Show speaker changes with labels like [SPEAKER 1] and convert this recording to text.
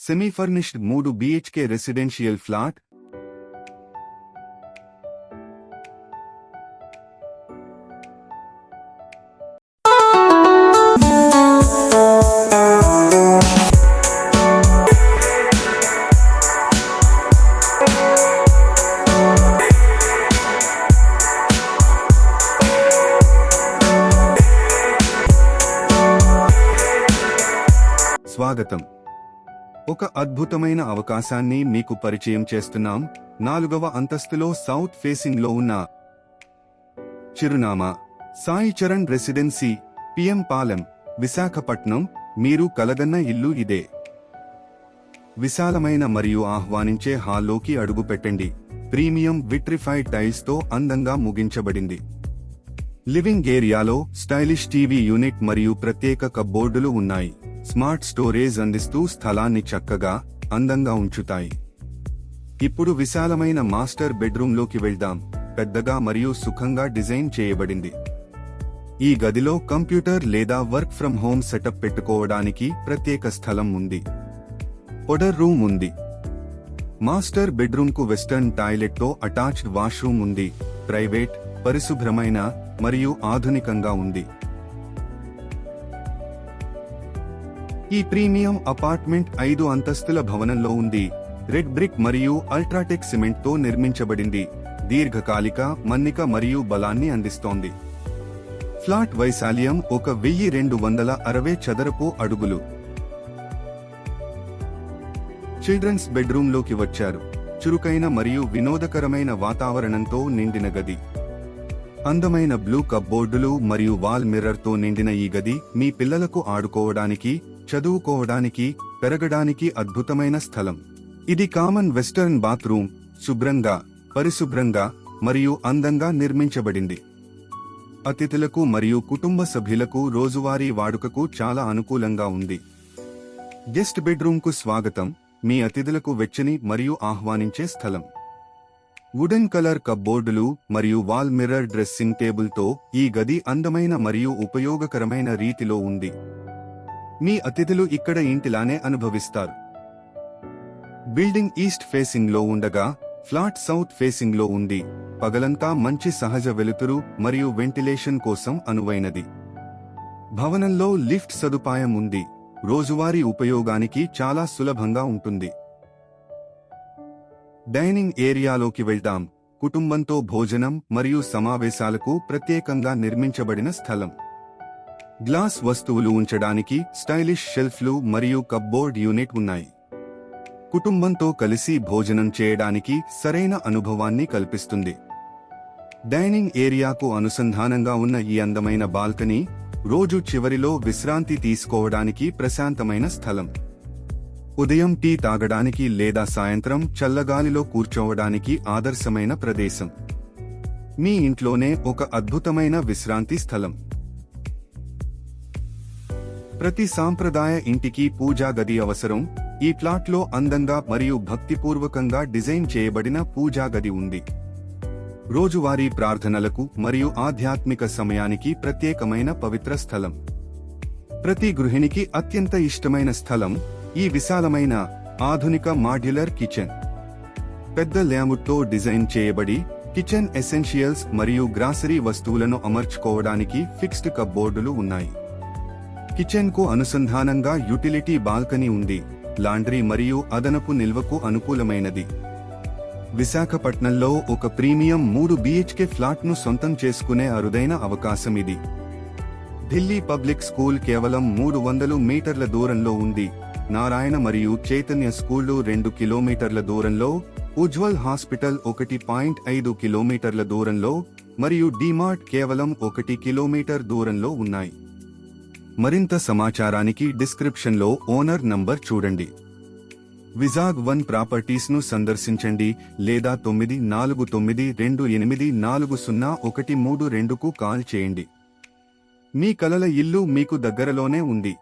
[SPEAKER 1] Semi-furnished 3 BHK residential flat. స్వాగతం. ఒక అద్భుతమైన అవకాశాన్ని మీకు పరిచయం చేస్తున్నాం. 4వ అంతస్తులో సౌత్ ఫేసింగ్ లో ఉన్న చిరునామా సాయి చరణ్ రెసిడెన్సీ, PM పాలెం, విశాఖపట్నం. మీరు కలగన్న ఇల్లు ఇదే. విశాలమైన మరియు ఆహ్వానించే హాల్లోకి అడుగుపెట్టండి. ప్రీమియం విట్రిఫైడ్ టైల్స్ తో అందంగా ముగించబడింది. లివింగ్ ఏరియాలో స్టైలిష్ టీవీ యూనిట్ మరియు ప్రత్యేక కప్బోర్డులు ఉన్నాయి. స్మార్ట్ స్టోరేజ్ అందిస్తూ స్థలాన్ని చక్కగా, అందంగా ఉంచుతాయి. ఇప్పుడు విశాలమైన మాస్టర్ బెడ్రూమ్లోకి వెళ్దాం. పెద్దగా మరియు సుఖంగా డిజైన్ చేయబడింది. ఈ గదిలో కంప్యూటర్ లేదా వర్క్ ఫ్రం హోమ్ సెటప్ పెట్టుకోవడానికి ప్రత్యేక స్థలం ఉంది. పౌడర్ రూమ్ ఉంది. మాస్టర్ బెడ్రూమ్కు వెస్టర్న్ టాయిలెట్తో అటాచ్డ్ వాష్రూమ్ ఉంది. ప్రైవేట్, పరిశుభ్రమైన మరియు ఆధునికంగా ఉంది. ఈ ప్రీమియం అపార్ట్మెంట్ 5 అంతస్తుల భవనంలో ఉంది. రెడ్ బ్రిక్ మరియు అల్ట్రాటెక్ సిమెంట్ తో నిర్మించబడింది. దీర్ఘకాలిక, మన్నిక మరియు బలాన్ని అందిస్తోంది. ఫ్లాట్ వైశాల్యం 1260 చదరపు అడుగులు. చిల్డ్రన్స్ బెడ్రూమ్లోకి వచ్చారు. చురుకైన మరియు వినోదకరమైన వాతావరణంతో నిండిన గది. అందమైన బ్లూ కప్బోర్డులు మరియు వాల్ మిర్రర్ తో నిండిన ఈ గది మీ పిల్లలకు ఆడుకోవడానికి, చదువుకోవడానికి, పెరగడానికి అద్భుతమైన స్థలం. ఇది కామన్ వెస్టర్న్ బాత్రూమ్, శుభ్రంగా, పరిశుభ్రంగా మరియు అందంగా నిర్మించబడింది. అతిథులకు మరియు కుటుంబ సభ్యులకు రోజువారీ వాడుకకు చాలా అనుకూలంగా ఉంది. గెస్ట్ బెడ్రూమ్కు స్వాగతం. మీ అతిథులకు వెచ్చని మరియు ఆహ్వానించే స్థలం. వుడెన్ కలర్ కప్బోర్డులు మరియు వాల్ మిర్రర్ డ్రెస్సింగ్ టేబుల్తో ఈ గది అందమైన మరియు ఉపయోగకరమైన రీతిలో ఉంది. మీ అతిథులు ఇక్కడ ఇంటిలానే అనుభవిస్తారు. బిల్డింగ్ ఈస్ట్ ఫేసింగ్ లో ఉండగా, ఫ్లాట్ సౌత్ ఫేసింగ్ లో ఉంది. పగలంతా మంచి సహజ వెలుతురు మరియు వెంటిలేషన్ కోసం అనువైనది. భవనంలో లిఫ్ట్ సదుపాయం ఉంది. రోజువారీ ఉపయోగానికి చాలా సులభంగా ఉంటుంది. డైనింగ్ ఏరియాలోకి వెళ్దాం. కుటుంబంతో భోజనం మరియు సమావేశాలకు ప్రత్యేకంగా నిర్మించబడిన స్థలం. గ్లాస్ వస్తువులు ఉంచడానికి స్టైలిష్ షెల్ఫ్లు మరియు కప్బోర్డ్ యూనిట్ ఉన్నాయి. కుటుంబంతో కలిసి భోజనం చేయడానికి సరైన అనుభవాన్ని కల్పిస్తుంది. డైనింగ్ ఏరియాకు అనుసంధానంగా ఉన్న ఈ అందమైన బాల్కనీ రోజు చివరిలో విశ్రాంతి తీసుకోవడానికి ప్రశాంతమైన స్థలం. ఉదయం టీ తాగడానికి లేదా సాయంత్రం చల్లగాలిలో కూర్చోవడానికి ఆదర్శమైన ప్రదేశం. మీ ఇంట్లోనే ఒక అద్భుతమైన విశ్రాంతి స్థలం. ప్రతి సాంప్రదాయ ఇంటికి పూజా గది అవసరం. ఈ ప్లాట్లో అందంగా మరియు భక్తిపూర్వకంగా డిజైన్ చేయబడిన పూజా గది ఉంది. రోజువారీ ప్రార్థనలకు మరియు ఆధ్యాత్మిక సమయానికి ప్రత్యేకమైన పవిత్ర స్థలం. ప్రతి గృహిణికి అత్యంత ఇష్టమైన స్థలం ఈ విశాలమైన, ఆధునిక మాడ్యులర్ కిచెన్. పెద్ద లేఅవుట్తో డిజైన్ చేయబడి, కిచెన్ ఎసెన్షియల్స్ మరియు గ్రాసరీ వస్తువులను అమర్చుకోవడానికి ఫిక్స్డ్ కప్బోర్డులు ఉన్నాయి. కిచెన్ కు అనుసంధానంగా యుటిలిటీ బాల్కనీ ఉంది. లాండ్రీ మరియు అదనపు నిల్వకు అనుకూలమైనది. విశాఖపట్నంలో ఒక ప్రీమియం 3 BHK ఫ్లాట్ను సొంతం చేసుకునే అరుదైన అవకాశం ఇది. ఢిల్లీ పబ్లిక్ స్కూల్ కేవలం 300 మీటర్ల దూరంలో ఉంది. నారాయణ మరియు చైతన్య స్కూళ్లు 2 కిలోమీటర్ల దూరంలో, ఉజ్వల్ హాస్పిటల్ 1.5 కిలోమీటర్ల దూరంలో మరియు డిమార్ట్ కేవలం 1 కిలోమీటర్ దూరంలో ఉన్నాయి. మరింత సమాచారానికి డిస్క్రిప్షన్లో ఓనర్ నంబర్ చూడండి. విజాగ్ 1 ప్రాపర్టీస్ను సందర్శించండి లేదా 9492840132కు కాల్ చేయండి. మీ కలల ఇల్లు మీకు దగ్గరలోనే ఉంది.